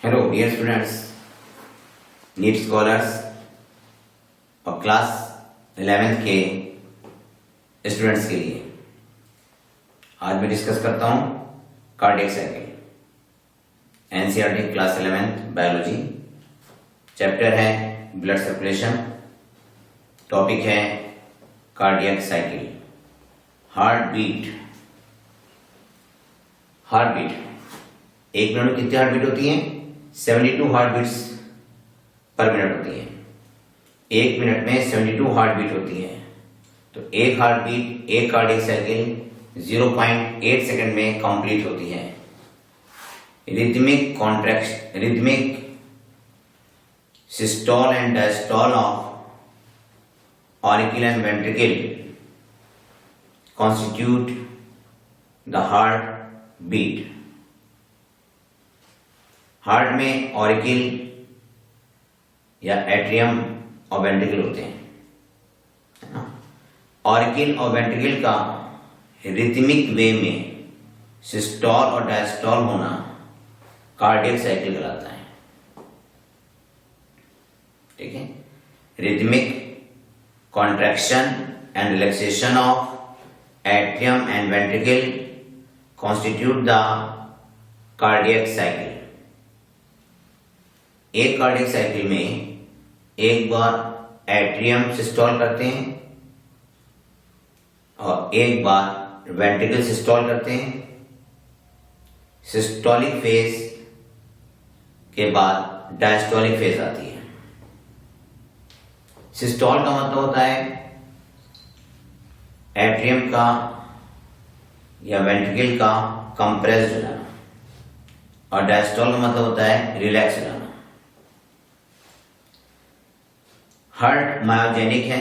Hello dear students, NEET scholars और class 11th के students के लिए आज मैं डिस्कस करता हूं cardiac cycle. NCERT class 11th biology, chapter है ब्लड सर्कुलेशन, टॉपिक है कार्डियक साइकिल। हार्ट बीट एक मिनट में कितनी हार्ट बीट होती है? 72 हार्ट बीट्स पर मिनट होती है। एक मिनट में 72 हार्ट बीट होती है, तो एक हार्ट बीट, एक कार्डियक साइकिल 0.8 सेकंड में कंप्लीट होती है। Rhythmic systole and diastole of auricle and ventricle constitute the heart beat. Heart में ऑरिकल या एट्रियम और वेंट्रिकल होते हैं। ऑरिकल और वेंट्रिकल का रिदमिक वे में सिस्टोल और डायस्टोल होना कार्डियक साइकिल कहलाता है। ठीक है, rhythmic contraction and relaxation of atrium and ventricle constitute the cardiac cycle. एक कार्डियक साइकिल में एक बार एट्रियम सिस्टोल करते हैं और एक बार वेंट्रिकल सिस्टोल करते हैं। सिस्टोलिक फेज के बाद डायस्टोलिक फेज आती है। सिस्टोल का मतलब होता है एट्रियम का या वेंट्रिकल का कंप्रेस्ड हो जाना, और डायस्टोल का मतलब होता है रिलैक्स हो जाना। हार्ट मायोजेनिक है,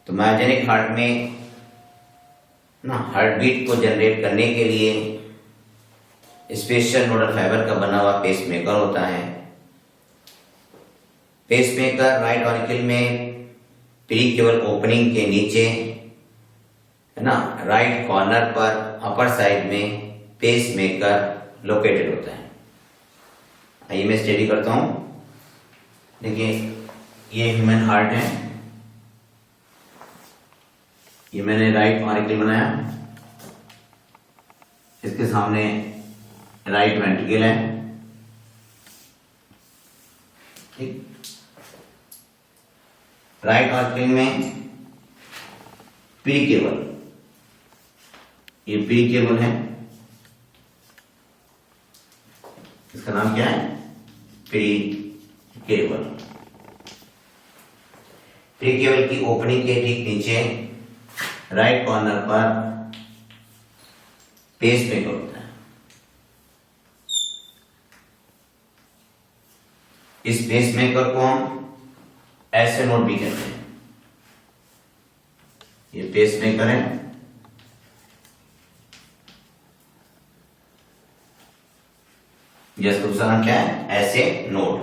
तो मायोजेनिक हार्ट में हार्ट बीट को जनरेट करने के लिए स्पेशल नोडल फाइबर का बना हुआ पेसमेकर होता है। पेसमेकर राइट ऑरिकल में प्री केवल ओपनिंग के नीचे है ना, राइट कॉर्नर पर अपर साइड में पेसमेकर लोकेटेड होता है। आइए मैं स्टडी करता हूं। देखिए, ये ह्यूमन हार्ट है, ये मैंने राइट ऑरिकल बनाया, इसके सामने राइट वेंट्रिकल है। ठीक, राइट ऑरिकल में प्री केबल, ये प्री केबल है, इसका नाम क्या है? Pre cable. प्री केबल की ओपनिंग के ठीक नीचे राइट कॉर्नर पर पेसमेकर होता है। इस पेसमेकर को हम ऐसे नोट भी कहते हैं। ये पेसमेकर है, जिसका दूसरा नाम क्या है? ऐसे नोड,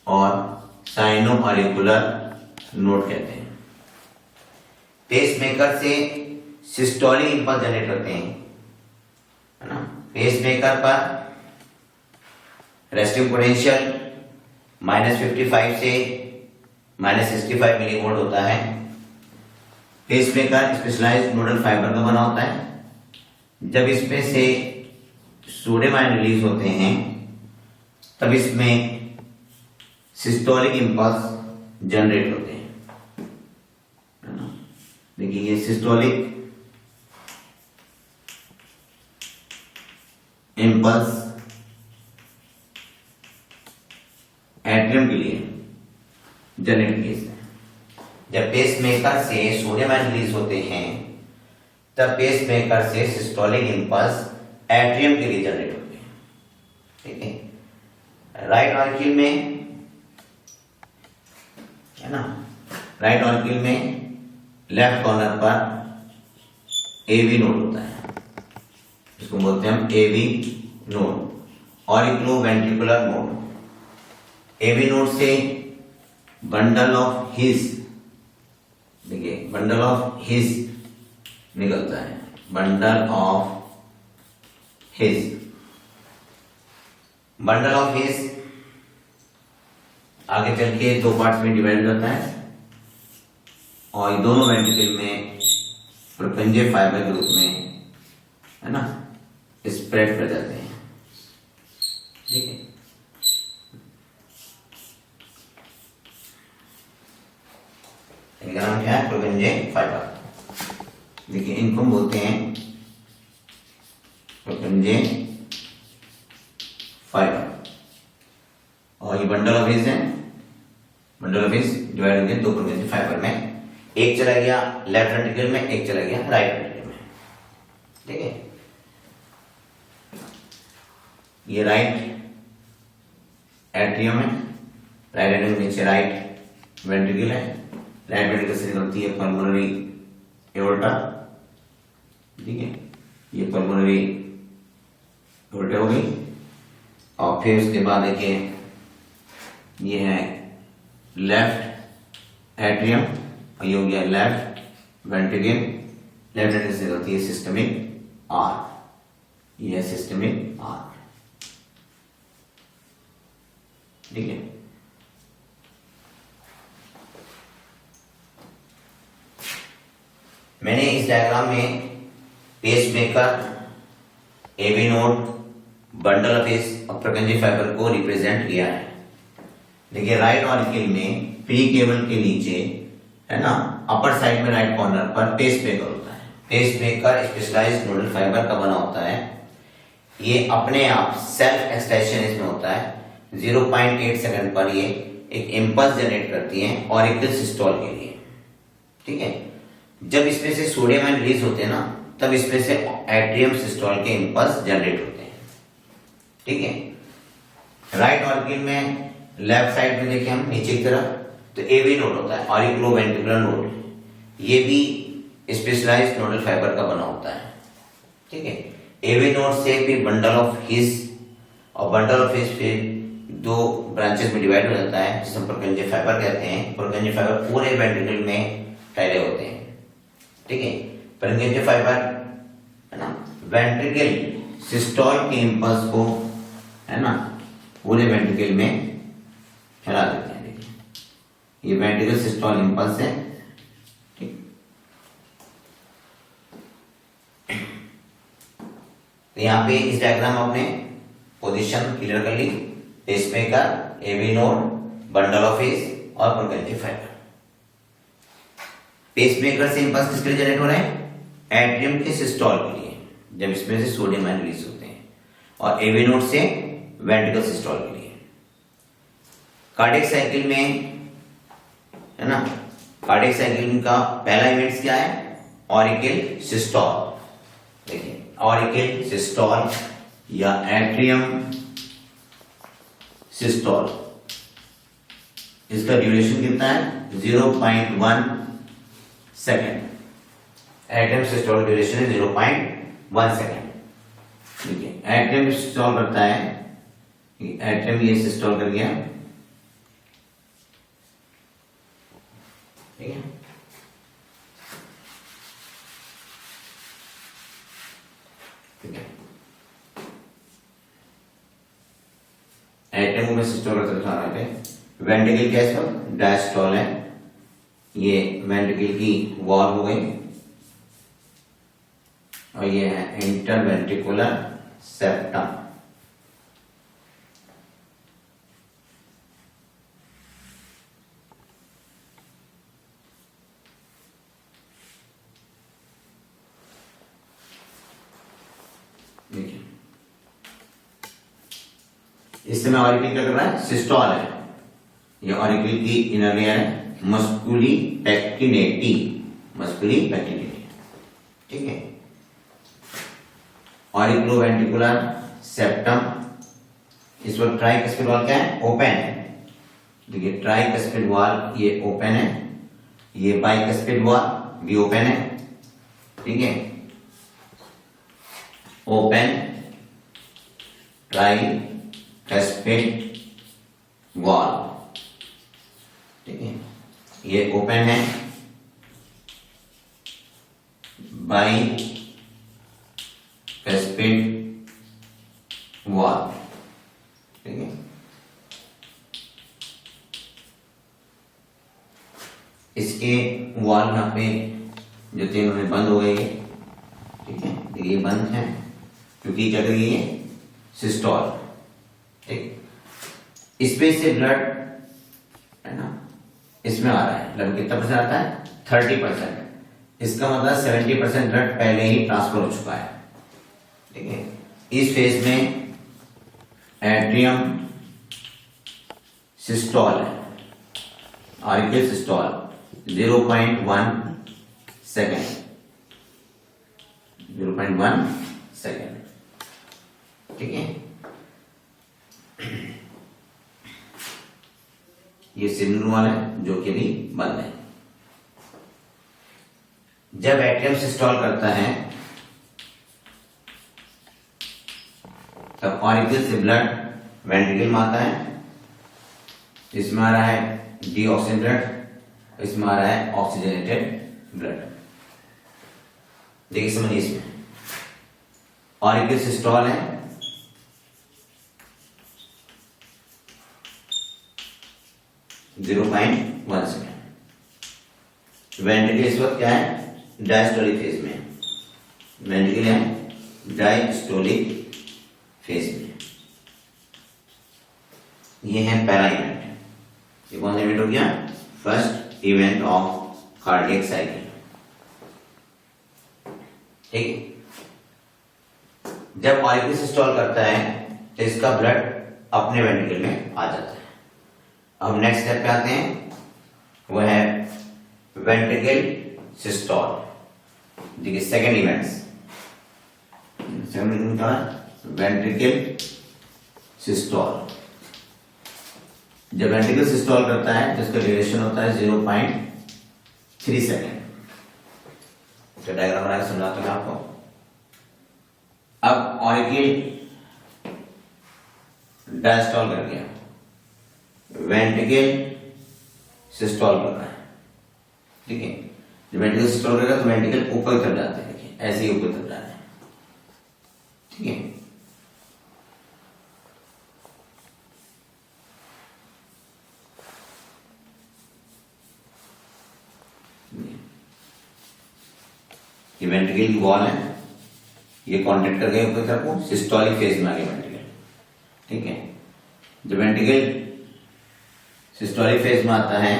और साइनो ऑरिकुलर नोड कहते हैं। पेसमेकर से सिस्टोलिक इंपल्स जनरेट होते हैं, है ना। पेसमेकर पर रेस्टिंग पोटेंशियल -55 से -65 मिलीवोल्ट होता है। पेसमेकर स्पेशलाइज्ड नोडल फाइबर का बना होता है। जब इसमें से सोडियम आयन रिलीज होते हैं तब इसमें सिस्टोलिक इंपल्स जनरेट होते हैं, है ना। देखिए, ये सिस्टोलिक इंपल्स एट्रियम के लिए जनरेट किए हैं। जब पेसमेकर से सोडियम आयन रिलीज होते हैं तब पेसमेकर से सिस्टोलिक इंपल्स एट्रियम के लिए जनरेट होते हैं। ठीक है, राइट ऑरिकल में, है ना, राइट ऑरिकल में लेफ्ट कॉर्नर पर एवी नोड होता है, इसको बोलते हैं हम AV node, auriculo ventricular node. AV node से बंडल ऑफ हिज, देखिए बंडल ऑफ हिज निकलता है, bundle of His bundle of His आगे चल के दो पार्ट्स में डिवाइड हो जाता है और ये दोनों वेंट्रिकल में प्रोपेंजे फाइबर के रूप में, है ना, स्प्रेड कर जाते हैं। ठीक है, इनका नाम क्या है? प्रोपेंजे फाइबर। देखिए इनको हम बोलते हैं प्रोपेंजे फाइबर। और ये बंडल ऑफ हेज है, बंडल ऑफ हेज डिवाइड होकर दो प्रोपेंजे फाइबर में, एक चला गया लेफ्ट वेंट्रिकल में, एक चला गया राइट वेंट्रिकल में। ठीक है, ये राइट एट्रियम है, राइट एट्रियम के नीचे राइट वेंट्रिकल है, राइट वेंट्रिकल से निकलती है पल्मोनरी एओर्टा। ठीक है, ये पल्मोनरी एओर्टा हो गई। और फिर उसके बाद देखिए ये है लेफ्ट एट्रियम और ये हो गया लेफ्ट वेंट्रिकल। लेफ्ट वेंट्रिकल से निकलती है सिस्टमिक आर्क, ये है सिस्टमिक आर्क। ठीक है, मैंने इस डायग्राम में pacemaker, AV node, bundle of His और प्रोपेंजे फाइबर को रिप्रेजेंट किया है। देखिए राइट ऑरिकल में पी केबल के नीचे, है ना, अपर साइड में राइट कॉर्नर पर पेसमेकर होता है। पेसमेकर स्पेशलाइज्ड नोडल फाइबर का बना होता है। ये अपने आप सेल्फ एक्सटेंशन इसमें होता है। 0.8 सेकंड पर ये एक इंपल्स जनरेट करती है ऑरिकल सिस्टोल के लिए। ठीक है, जब इसमें से सोडियम आयन रिलीज होते हैं ना, तब इसमें से एट्रियम सिस्टोल के इंपल्स जनरेट होते हैं। ठीक है, राइट ऑरिकल में लेफ्ट साइड में देखिए हम नीचे की तरफ, तो एवी नोड होता है, ऑरिकुलोवेंट्रिकुलर नोड। ये भी स्पेशलाइज्ड नोडल फाइबर का बना होता है। ठीक है, एवी नोड से भी बंडल ऑफ हिज, और बंडल ऑफ हिज फिर दो ब्रांचेस में डिवाइड हो जाता है, जिसे हम प्रोपेंजे फाइबर कहते हैं। प्रोपेंजे फाइबर पूरे वेंट्रिकल में फैले होते हैं। ठीक है, प्रोपेंजे फाइबर, है ना, वेंट्रिकल सिस्टोल के इंपल्स को, है ना, पूरे वेंट्रिकल में फैला देते हैं। देखिए ये वेंट्रिकल सिस्टोल इंपल्स है। ठीक, तो यहाँ पे इस डायग्राम में आपने पोजीशन क्लियर कर ली। Pacemaker, AV node, bundle of His और प्रोपेंजे फाइबर। पेसमेकर से इंपल्स किसके लिए जनरेट हो रहे हैं? एट्रियम के सिस्टोल के लिए, जब इसमें से सोडियम आयन रिलीज होते हैं। और एवी नोड से वेंट्रिकल सिस्टोल के लिए। कार्डियक साइकिल में, है ना, कार्डियक साइकिल का पहला इवेंट्स क्या है? Auricle systole. देखिए ऑरिकल सिस्टोल या एट्रियम सिस्टोल, इसका ड्यूरेशन कितना है? 0.1 सेकेंड। एट्रियम सिस्टोल ड्यूरेशन है 0.1 सेकेंड। ठीक है, एट्रियम सिस्टोल करता है, एट्रियम ये सिस्टोल कर गया। ठीक है, ठीक है, एटम में सिस्टोल करता है। वेंट्रिकल क्या है? डायस्टोल है। ये वेंट्रिकल की वॉल हो गई और ये है इंटरवेंट्रिकुलर सेप्टम। इस समय ऑरिकल क्या कर रहा है? सिस्टोल है। ये ऑरिकल की इनर लेयर है, मस्कुली पेक्टिनेटी, मस्कुली पेक्टिनेटी। ठीक है, ऑरिकुलोवेंट्रिकुलर सेप्टम। इस वक्त ट्राइकस्पिड वॉल क्या है? ओपन है। देखिए ट्राइकस्पिड वॉल ये ओपन है, ये बाइकस्पिड वॉल भी ओपन है। ठीक है, ओपन ट्राइकस्पिड वॉल। ठीक है, ये ओपन है, बाइकस्पिड वॉल। इसके वॉल यहाँ पे जो थे उन्होंने बंद हो गए, ठीक है, ये बंद है क्योंकि क्या करिए ये सिस्टोल, ठीक। इसमें से ब्लड है ना इसमें आ रहा है, लगभग कितना परसेंट आता है 30%। इसका मतलब 70% ब्लड पहले ही ट्रांसफर हो चुका है, ठीक है। इस फेज में एट्रियम सिस्टोल है, ऑरिकल सिस्टोल 0.1 सेकेंड, 0.1 सेकेंड, ठीक है। ये सिग्नल वाला है जो कि अभी बंद है। जब एट्रियम सिस्टोल करता है तब ऑरिकल से ब्लड वेंट्रिकल में आता है, इसमें आ रहा है डीऑक्सीजन ब्लड, इसमें आ रहा है ऑक्सीजनेटेड ब्लड। देखिए समझिए, इसमें ऑरिकल सिस्टोल है, (0.1 सेकेंड। वेंट्रिकल इस वक्त क्या है डायस्टोलिक फेज में, वेंट्रिकल है डायस्टोलिक फेज में। ये है पहला इवेंट, ये कौन सा इवेंट हो गया, first event of cardiac cycle, ठीक। जब ऑरिकल सिस्टोल करता है तो इसका ब्लड अपने वेंट्रिकल में आ जाता है। अब नेक्स्ट स्टेप पे आते हैं, वो है वेंट्रिकल सिस्टोल। देखिए सेकेंड इवेंट्स, वेंट्रिकल सिस्टोल। जब वेंट्रिकल सिस्टोल करता है तो इसका ड्यूरेशन होता है 0.3 सेकेंड। तो डायग्राम बना के समझाता हूं आपको। अब ऑरिकल डायस्टोल कर गया, वेंट्रिकल सिस्टोल कर रहा है, ठीक है। जब वेंट्रिकल सिस्टोल करेगा तो वेंट्रिकल ऊपर की तरफ जाते हैं, देखिए ऐसे ही ऊपर की तरफ जाते हैं, ठीक है। ये वेंट्रिकल की वॉल है, ये कांटेक्ट कर गए ऊपर की तरफ को, सिस्टोलिक फेज में आ गया वेंट्रिकल, ठीक है। जब वेंट्रिकल सिस्टोलिक फेज में आता है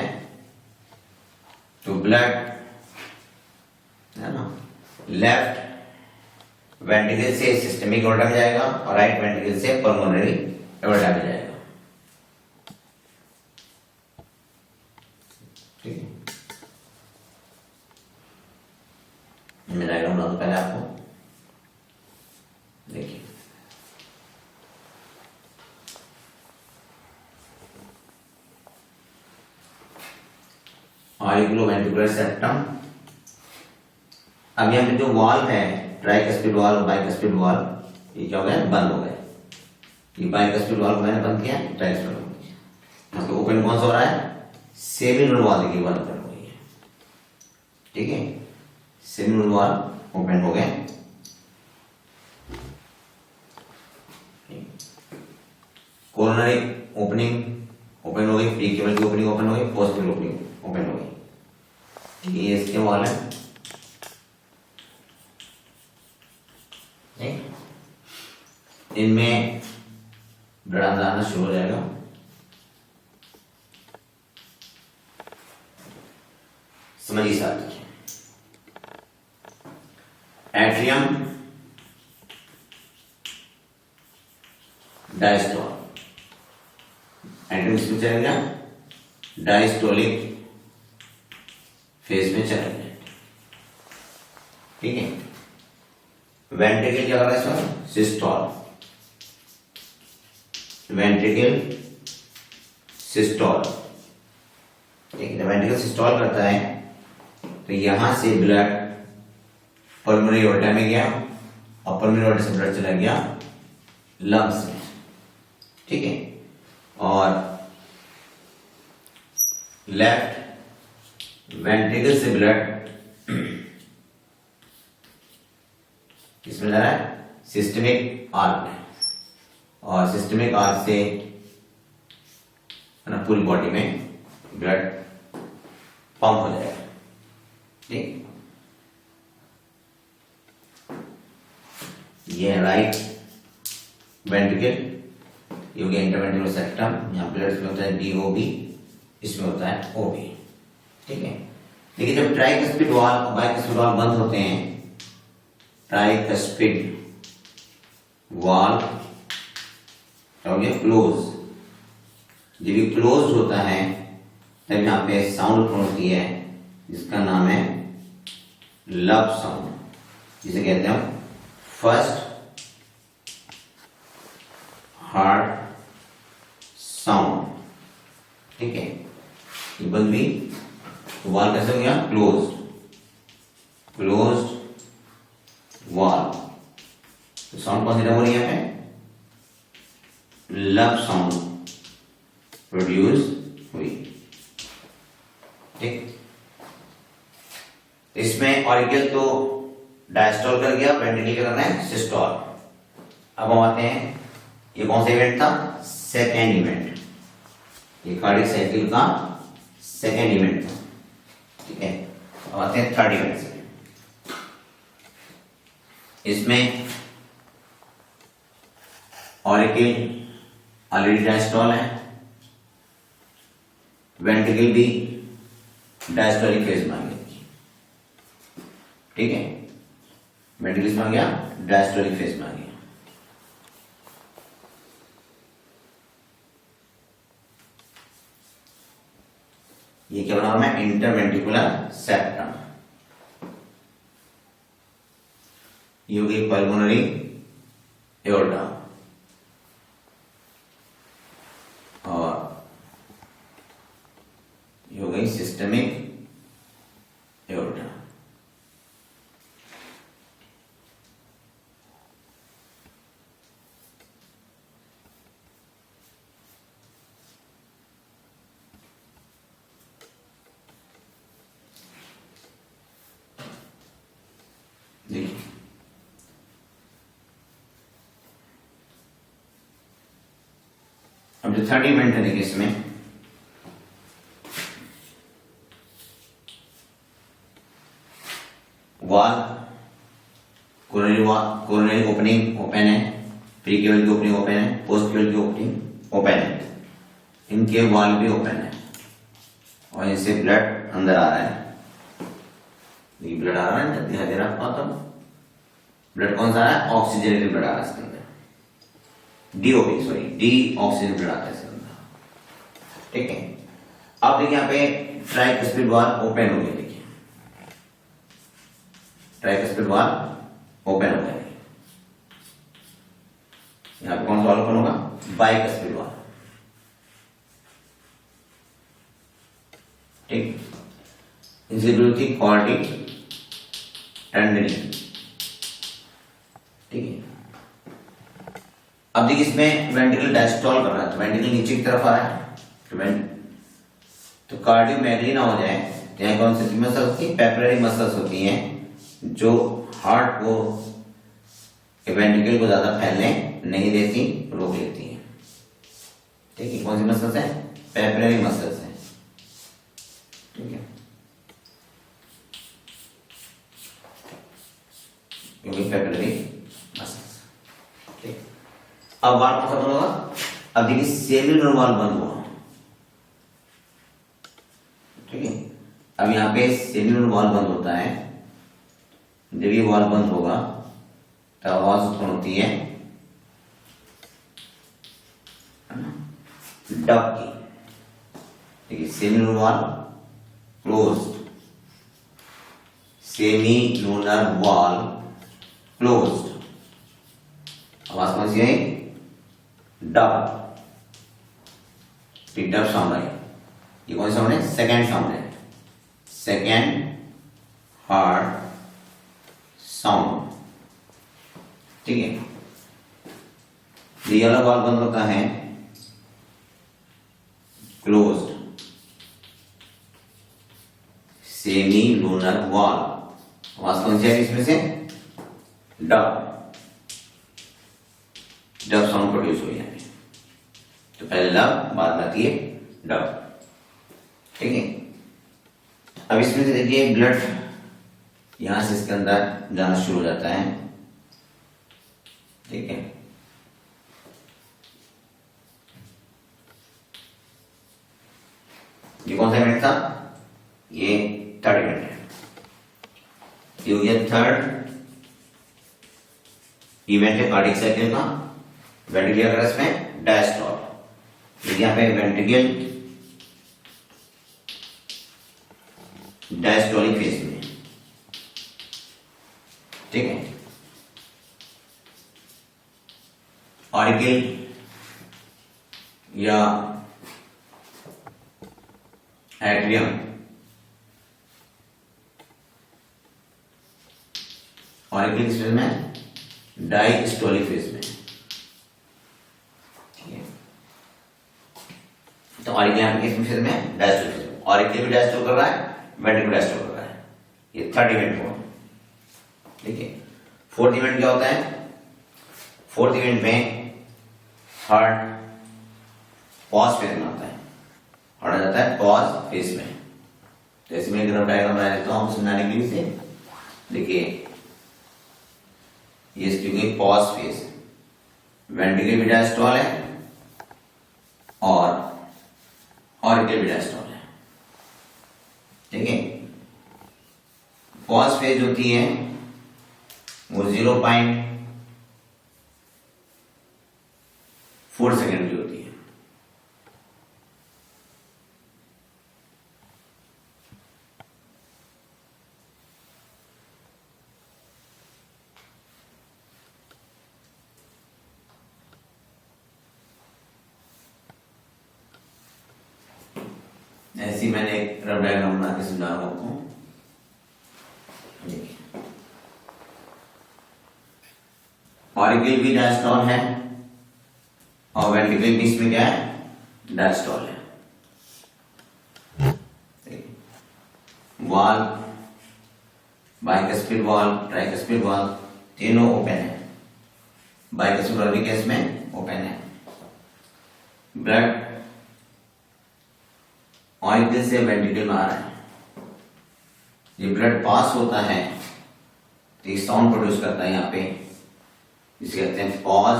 तो ब्लड है ना लेफ्ट वेंट्रिकल से सिस्टमिक एओर्टा में जाएगा और राइट वेंट्रिकल से पल्मोनरी एओर्टा में जाएगा, ठीक है। मैं डायग्राम बना दूं पहले आपको, देखिए ऑरिकुलोवेंट्रिकुलर सेप्टम। अब यहाँ पे जो वॉल है ट्राइकस्पिड वॉल और बाइकस्पिड वॉल, ये क्या हो गया बंद हो गए। ये बाइकस्पिड वॉल को मैंने बंद किया, ट्राइकस्पिड वॉल बंद किया। मतलब ओपन कौन सा हो रहा है, सेमिनल वॉल देखिए बंद हो गई है, ठीक है। सेमिनल वॉल ओपन हो गए, कोरोनरी ओपनिंग ओपन हो गई, प्री केबल की ओपनिंग ओपन हो गई, पोस्ट केबल ओपनिंग ओपन हो गई, ठीक है। ये इसके वॉल है, इनमें ब्लड अंदर आना शुरू हो जाएगा। समझिए साथ, एट्रियम डायस्टोल, एट्रियम इसमें चला गया, डायस्टोलिक फेज में चला गया, ठीक है। वेंट्रिकल क्या कर रहा है इसमें, सिस्टोल, वेंट्रिकल सिस्टोल, ठीक है। वेंट्रिकल सिस्टोल करता है तो यहां से ब्लड पल्मोनरी एओर्टा में गया और पल्मोनरी एओर्टा से ब्लड चला गया लंग्स में, ठीक है। और लेफ्ट वेंट्रिकल से ब्लड किसमें जा रहा है, सिस्टमिक आर्क में, और सिस्टमिक आर्क से पूरी बॉडी में ब्लड पंप हो जाएगा। ठीक, ये है राइट वेंट्रिकल, ये हो गया इंटरवेंट्रिकुलर सेप्टम। यहाँ ब्लड में होता है DOB, इसमें होता है OB। ठीक है, देखिए जब ट्राइकस्पिड वाल्व और बाइकस्पिड वाल्व बंद होते हैं, ट्राइकस्पिड वाल्व हो गया क्लोज, जब ये क्लोज होता है तब यहाँ पे साउंड उत्पन्न होती है जिसका नाम है लब साउंड, जिसे कहते हैं फर्स्ट हार्ट साउंड। ठीक है, ये बंद भी तो वाल्व कैसे हो गया क्लोज्ड वाल्व। तो साउंड कौन सी हो रही है यहाँ पे, लब साउंड प्रोड्यूस हुई। ठीक, इसमें ऑरिकल तो डायस्टोल कर गया, वेंट्रिकल क्या करना है सिस्टोल। अब हम आते हैं, ये कौन सा इवेंट था, सेकेंड इवेंट, ये कार्डियक साइकिल का सेकेंड इवेंट था। ठीक है, अब आते हैं थर्ड इवेंट से। इसमें ऑरिकल ऑलरेडी डायस्टोल है, वेंट्रिकल भी डायस्टोलिक फेज में आ गया। ठीक है, वेंट्रिकल में आ गया, डायस्टोलिक फेज में आ गया। ये क्या बना हुआ है, इंटरवेंट्रिकुलर सेप्टम। ये हो गई पल्मोनरी एओर्टा, और ये हो गई सिस्टमिक एओर्टा। अब जो थर्ड इवेंट है देखिए, इसमें वाल्व कोरोनरी ओपनिंग ओपन है, प्री केवल की ओपनिंग ओपन है, पोस्ट केवल की ओपनिंग ओपन है, इनके वाल्व भी ओपन है और इनसे ब्लड अंदर आ रहा है। ये ब्लड आ रहा है, दिखाई दे रहा है आपको, तब ब्लड कौन सा आ रहा है, ऑक्सीजनेटेड ब्लड आ रहा है इसके अंदर, डी ऑक्सीजन ब्लड आता है इसके अंदर। ठीक है, अब देखिए यहाँ पे ट्राइकस्पिड वाल्व ओपन हो गया, देखिए ट्राइकस्पिड वाल्व ओपन हो गया। यहाँ पे कौन सा वाल्व ओपन होगा, बाइकस्पिड वाल्व। ठीक, इनसे जुड़ी थी कार्डिक टेंडनी। ठीक है, अब देखिए इसमें वेंट्रिकल डायस्टोल कर रहा है, तो वेंट्रिकल नीचे की तरफ आ रहा है, तो कार्डियोमेगली ना हो जाए, तो यहाँ कौन सी मसल्स होती है, पेपररी मसल्स होती हैं जो हार्ट को, वेंट्रिकल को ज्यादा फैलने नहीं देती, रोक लेती हैं। ठीक है, कौन सी मसल्स है, पेपररी मसल्स है। ठीक है, क्योंकि पेपररी मसल्स। ठीक, अब वाल्व कौन सा बंद होगा, अब देखिए सेल्यूलर वाल्व बंद हुआ। ठीक है, अब यहाँ पे सेल्यूलर वाल्व बंद होता है, जब ये वाल्व बंद होगा तो आवाज उत्पन्न होती है डक की। देखिए cellular valve closed, cellular valve closed, आवाज कौन सी आई, डक। डक साउंड आई, ये कौन सा साउंड है, सेकेंड साउंड है, सेकेंड हार्ट साउंड। ठीक है, ये वाला वाल्व बंद होता है क्लोज्ड, सेमी लूनर वाल्व। आवाज कौन सी है इसमें से, डब, डब साउंड प्रोड्यूस हुई है। तो पहले लब, बाद में आती है डब। ठीक है, अब इसमें से देखिए ब्लड यहां से इसके अंदर जाना शुरू हो जाता है, ठीक है। ये कौन सा इवेंट था? ये थर्ड इवेंट है। ये हो गया थर्ड इवेंट है कार्डियक साइकिल का, वेंट्रिकुलर अरेस्ट में डायस्टोल। यहाँ पे वेंट्रिकल डायस्टोलिक फेज में, ठीक है। ऑरिकल या एट्रियम ऑरिकल किस फेज में? डायस्टोलिक फेज में, ठीक है। तो ऑरिकल यहाँ पे किस फेज में? डायस्टोलिक फेज में। ऑरिकल भी डायस्टोल कर रहा है, वेंट्रिकल डायस्टोल कर रहा है। ये थर्ड इवेंट हुआ, ठीक है। फोर्थ इवेंट क्या होता है? फोर्थ इवेंट में हार्ट पॉज फेज में आता है, हार्ट आ जाता है पॉज फेज में। तो इसमें ग्राफ डायग्राम बना देता हूं समझाने के लिए से। देखिए ये इसकी पॉज फेज, वेंट्रिकल भी डायस्टोल है और ऑरिकल भी डायस्टोल है, ठीक है। पॉज फेज होती है वो 0.4 सेकेंड की होती है। ऐसी मैंने एक रफ डायग्राम बना के समझा रहा हूं। ऑरिकल भी डायस्टोल है और वेंट्रिकल भी इसमें क्या है? डायस्टोल है। Valve, bicuspid valve, tricuspid valve तीनों ओपन है। बाइकस्पिड वाल्व भी केस में ओपन है। ब्लड ऑरिकल से वेंट्रिकल में आ रहा है। ये ब्लड पास होता है तो एक साउंड प्रोड्यूस करता है यहाँ पे, जिसे कहते हैं पॉज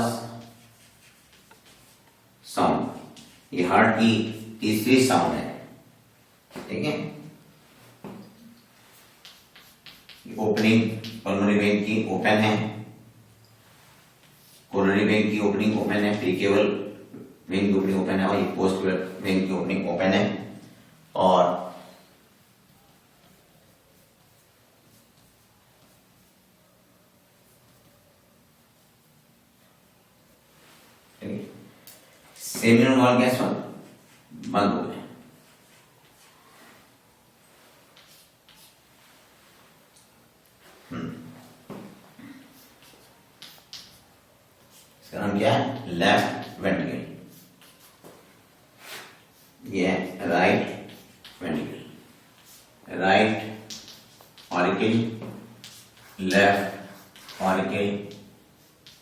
साउंड। ये हार्ट की तीसरी साउंड है, ठीक है। ओपनिंग पल्मोनरी वेन की ओपन है, कोरोनरी वेन की ओपनिंग ओपन है, प्रीकेवल वेन की ओपनिंग ओपन है और पोस्ट वेन की ओपनिंग ओपन है। और सेमिनल वॉल गैस बंद हो गए। इसका नाम क्या है? Left ventricle. ये right ventricle, right auricle, left auricle.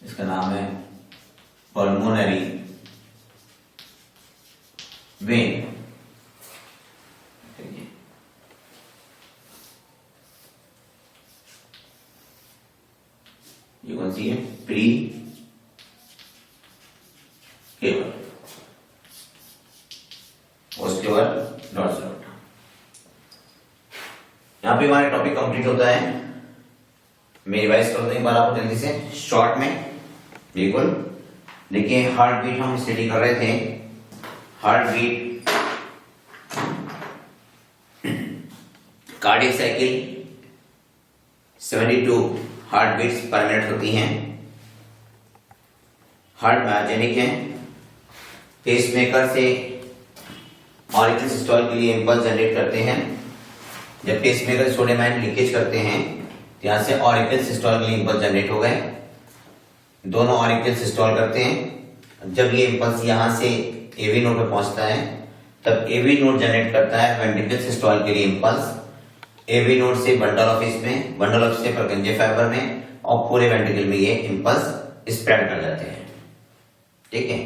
इसका नाम है पल्मोनरी वेन, ठीक है। ये कौन सी है? प्री केवल, पोस्ट केवल, डॉर्सल। यहां पे हमारा टॉपिक कंप्लीट होता है। मैं रिवाइज कर दूं एक बार आपको जल्दी से शॉर्ट में। बिल्कुल देखिए, हार्ट बीट हम स्टडी कर रहे थे। Heart beat, cardiac cycle 72 heart beats per minute होती हैं। हार्ट मायोजेनिक है। पेसमेकर से ऑरिकल सिस्टोल के लिए इंपल्स जनरेट करते हैं। जब पेसमेकर सोडियम आयन लीकेज करते हैं तो यहां से ऑरिकल सिस्टोल के लिए इंपल्स जनरेट हो गए। दोनों ऑरिकल सिस्टोल करते हैं। जब ये इंपल्स यहां से एवी नोड पे पहुंचता है तब एवी नोड जनरेट करता है वेंट्रिकल सिस्टोल के लिए इंपल्स। एवी नोड से बंडल ऑफ इसमें, बंडल ऑफ से परगंजे फाइबर में और पूरे वेंट्रिकल में ये इंपल्स स्प्रेड कर जाते हैं, ठीक है।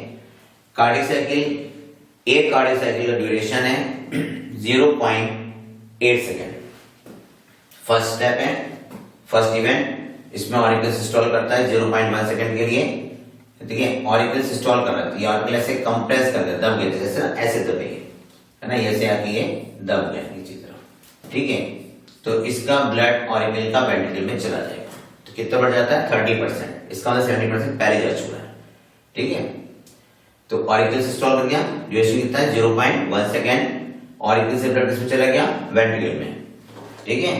कार्डियक साइकिल, एक कार्डियक साइकिल का ड्यूरेशन है 8 सेकेंड। फर्स्ट स्टेप है, फर्स्ट इवेंट, इसमें ऑरिकल सिस्टोल करता है 0.1 सेकेंड के लिए। ठीक है, ऑरिकल सिस्टोल कर रहा है, ये ऑरिकल ऐसे कंप्रेस कर दे, दब गए, जैसे ना ऐसे दबे है ना, ऐसे आके ये दब गए नीचे तरफ। ठीक है, तो इसका ब्लड ऑरिकल का वेंट्रिकल में चला जाएगा, तो कितना बढ़ जाता है 30%, इसका मतलब 70% पहले जा चुका है। ठीक है, तो ऑरिकल सिस्टोल कर गया, ड्यूरेशन कितना है 0.1 सेकेंड। ऑरिकल से ब्लड किसमें चला गया, वेंट्रिकल में। ठीक है,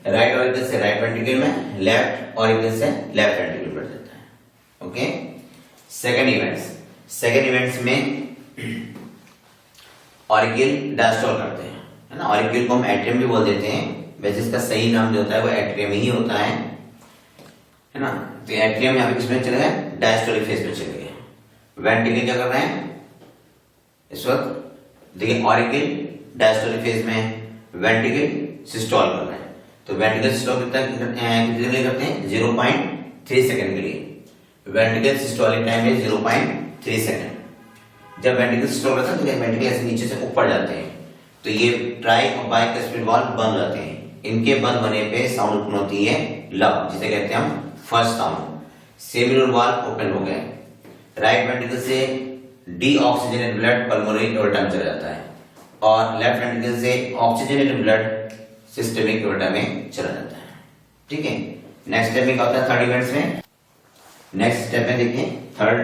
राइट ऑरिकल से राइट वेंट्रिकल में, लेफ्ट ऑरिकल से लेफ्ट वेंट्रिकल बढ़ जाता है। ओके, सेकेंड इवेंट्स में ऑरिकल डायस्टोल करते हैं, है ना। ऑरिकल को हम एट्रियम भी बोल देते हैं, वैसे इसका सही नाम जो होता है वो एट्रियम ही होता है ना। तो एट्रियम यहाँ पे किसमें चले गए, डायस्टोलिक फेज में चले गए। वेंट्रिकल क्या कर रहे हैं इस वक्त, देखिए ऑरिकल डायस्टोलिक फेज में, वेंट्रिकल सिस्टोल कर रहे हैं। तो वेंट्रिकल सिस्टोल कितने के लिए करते हैं 0.3 सेकंड के लिए, वेंट्रिकल सिस्टोलिक टाइम है 0.3 सेकंड। जब वेंट्रिकल सिस्टोल करता है तो वेंट्रिकल ऐसे नीचे से ऊपर जाते हैं, तो ये ट्राई और बाइकस्पिड वाल्व बंद हो जाते हैं। इनके बंद होने पे साउंड उत्पन्न होती है लब, जिसे कहते हैं हम first sound. Seminal valve open हो गए, राइट वेंट्रिकल से डीऑक्सीजनेटेड ब्लड पल्मोनरी एओर्टा में चला जाता है, और लेफ्ट वेंट्रिकल से ऑक्सीजनेटेड ब्लड सिस्टमिक एओर्टा में चला जाता है। ठीक है, नेक्स्ट स्टेप में क्या होता है थर्ड इवेंट्स में। नेक्स्ट स्टेप में देखिए थर्ड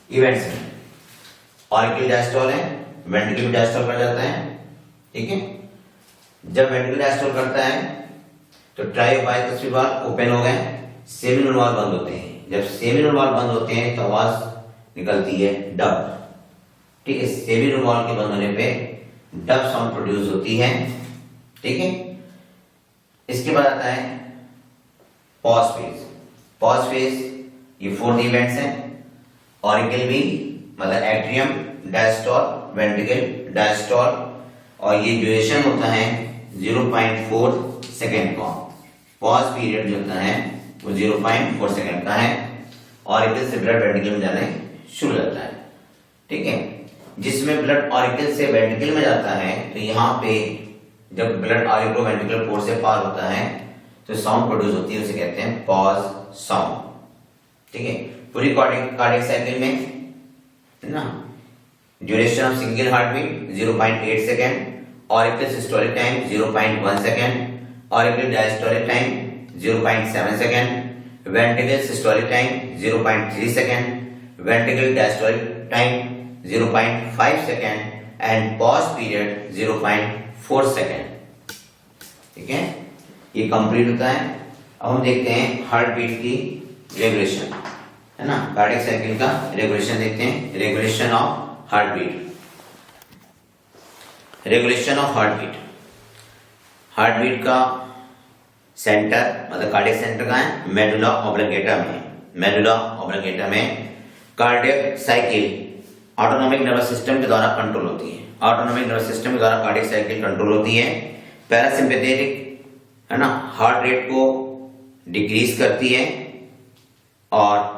इवेंट्स में ऑरिकल डायस्टोल है, वेंट्रिकल डायस्टोल कर जाता है। ठीक है, जब वेंट्रिकल डायस्टोल करता है तो ट्राई और बाइकस्पिड वाल्व ओपन हो गए, सेमिनल वाल्व बंद होते हैं। जब सेमिनल वाल्व बंद होते हैं तो आवाज निकलती है डब। ठीक है, सेमिनल वाल्व के बंद होने पे डब साउंड प्रोड्यूस होती है। ठीक है, इसके बाद आता है पॉज फेज। पॉज फेज ये फोर्थ इवेंट्स है, ऑरिकल भी मतलब एट्रियम डायस्टोल, वेंट्रिकल डायस्टोल, और ये ड्यूरेशन होता है 0.4 सेकेंड का। पॉज पीरियड जो होता है वो 0.4 सेकेंड का है। ऑरिकल से ब्लड वेंट्रिकल में जाने शुरू हो जाता है। ठीक है, जिसमें ब्लड ऑरिकल से वेंट्रिकल में जाता है तो यहाँ पे जब ब्लड ऑरिकल वेंट्रिकल पोर्ट से पार होता है तो साउंड प्रोड्यूस होती है, उसे कहते हैं पॉज साउंड। ठीक है, पूरी कार्डियक साइकिल में है ना, duration of single heart beat 0.8 second, auricle systolic time 0.1 second, auricle diastolic time 0.7 second, ventricle systolic time 0.3 second, ventricle diastolic time 0.5 second and pause period 0.4 second. ठीक है, ये कंप्लीट होता है। अब हम देखते हैं हार्ट बीट की रेगुलेशन, है ना, कार्डियक साइकिल का रेगुलेशन देखते हैं। Regulation of heart beat, regulation of heart beat. Heart beat का सेंटर मतलब कार्डियक सेंटर का है मेडुला ऑब्लिंगेटा में। मेडुला ऑब्लिंगेटा में cardiac cycle autonomic nervous system के द्वारा कंट्रोल होती है। ऑटोनॉमिक नर्वस सिस्टम के द्वारा कार्डियक साइकिल कंट्रोल होती है। पैरासिम्पैथेटिक है ना, हार्ट रेट को डिक्रीज करती है और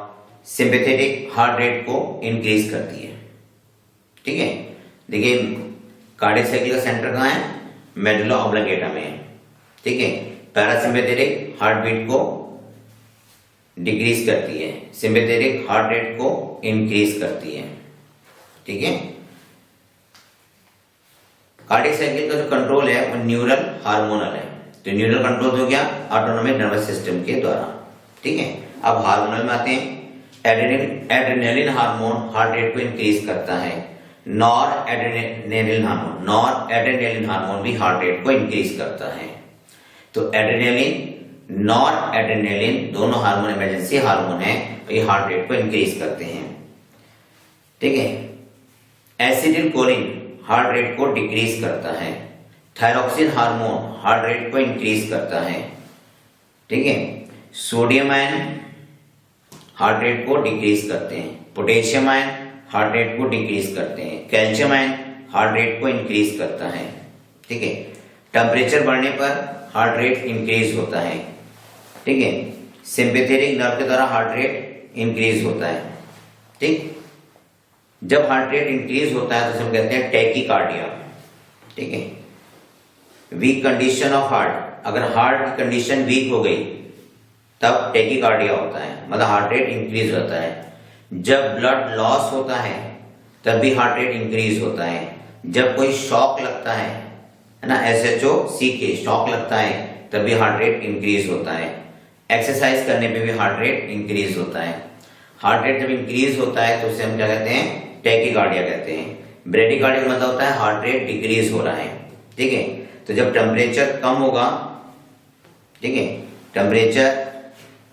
सिंपैथेटिक हार्ट रेट को इंक्रीज करती है। ठीक है, देखिए कार्डियक साइकिल का सेंटर कहाँ है, मेडुला ऑब्लिंगेटा में है। ठीक है, पैरासिम्पैथेटिक हार्ट बीट को डिक्रीज करती है, सिंपैथेटिक हार्ट रेट को इंक्रीज करती है। ठीक है, कार्डियक साइकिल का जो कंट्रोल है वो न्यूरल हार्मोनल है। तो न्यूरल कंट्रोल हो गया ऑटोनॉमिक नर्वस सिस्टम के द्वारा। ठीक है, अब हार्मोनल में आते हैं। एड्रेनलिन हार्मोन हार्ट रेट को इंक्रीज करता है। नॉर एड्रेनलिन हार्मोन भी हार्ट रेट को इंक्रीज करता है। तो एड्रेनलिन नॉर एड्रेनलिन दोनों हार्मोन इमरजेंसी हार्मोन है, तो ये हार्ट रेट को इंक्रीज करते हैं। ठीक है, एसिटिलकोलिन हार्ट रेट को डिक्रीज करता है। थायरॉक्सिन हार्मोन हार्ट रेट को इंक्रीज करता है। ठीक है, सोडियम आयन हार्ट रेट को डिक्रीज करते हैं। पोटेशियम आयन हार्ट रेट को डिक्रीज करते हैं। कैल्शियम आयन हार्ट रेट को इंक्रीज करता है। ठीक है, टेम्परेचर बढ़ने पर हार्ट रेट इंक्रीज होता है। ठीक है, सिंपैथेटिक नर्व के द्वारा हार्ट रेट इंक्रीज होता है। ठीक, जब हार्ट रेट इंक्रीज होता है तो हम कहते हैं टैकीकार्डिया। ठीक है, वीक कंडीशन ऑफ हार्ट, अगर हार्ट की कंडीशन वीक हो गई तब टेकिकार्डिया होता है, मतलब हार्ट रेट इंक्रीज होता है। जब ब्लड लॉस होता है तब भी हार्ट रेट इंक्रीज होता है। जब कोई शॉक लगता है ना, SHO CK शॉक लगता है तब भी हार्ट रेट इंक्रीज होता है। एक्सरसाइज करने पे भी हार्ट रेट इंक्रीज होता है। हार्ट रेट जब इंक्रीज होता है तो उसे हम क्या कहते हैं, टैकीकार्डिया कहते हैं। ब्रेडिकार्डिया का मतलब होता है हार्ट रेट डिक्रीज हो रहा है, ठीक है। तो जब टेम्परेचर कम होगा, ठीक है, टेम्परेचर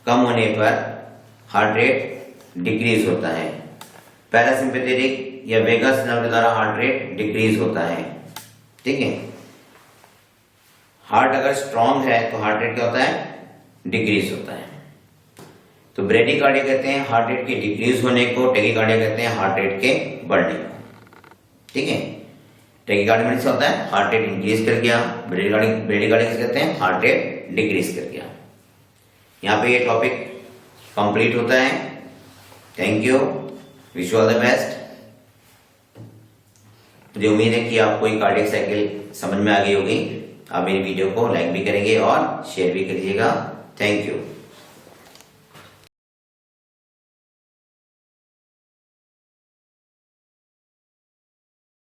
कम होने पर हार्ट रेट डिक्रीज होता है। पैरासिम्पैथेटिक या वेगस नर्व के द्वारा हार्ट रेट डिक्रीज होता है, ठीक है। हार्ट अगर स्ट्रांग है तो हार्ट रेट क्या होता है, डिक्रीज होता है। तो ब्रेडिकार्डिया कहते हैं हार्ट रेट के डिक्रीज होने को, टैकीकार्डिया कहते हैं हार्ट रेट के बढ़ने को, ठीक है। टैकीकार्डिया में होता है हार्ट रेट इंक्रीज कर गया, ब्रेडिकार्डिया कहते हैं हार्ट रेट डिक्रीज कर गया। यहाँ पे ये टॉपिक कंप्लीट होता है। Thank you, wish you all the best. मुझे उम्मीद है कि आपको ये कार्डियक साइकिल समझ में आ गई होगी। आप मेरी वीडियो को लाइक भी करेंगे और शेयर भी करिएगा। Thank you.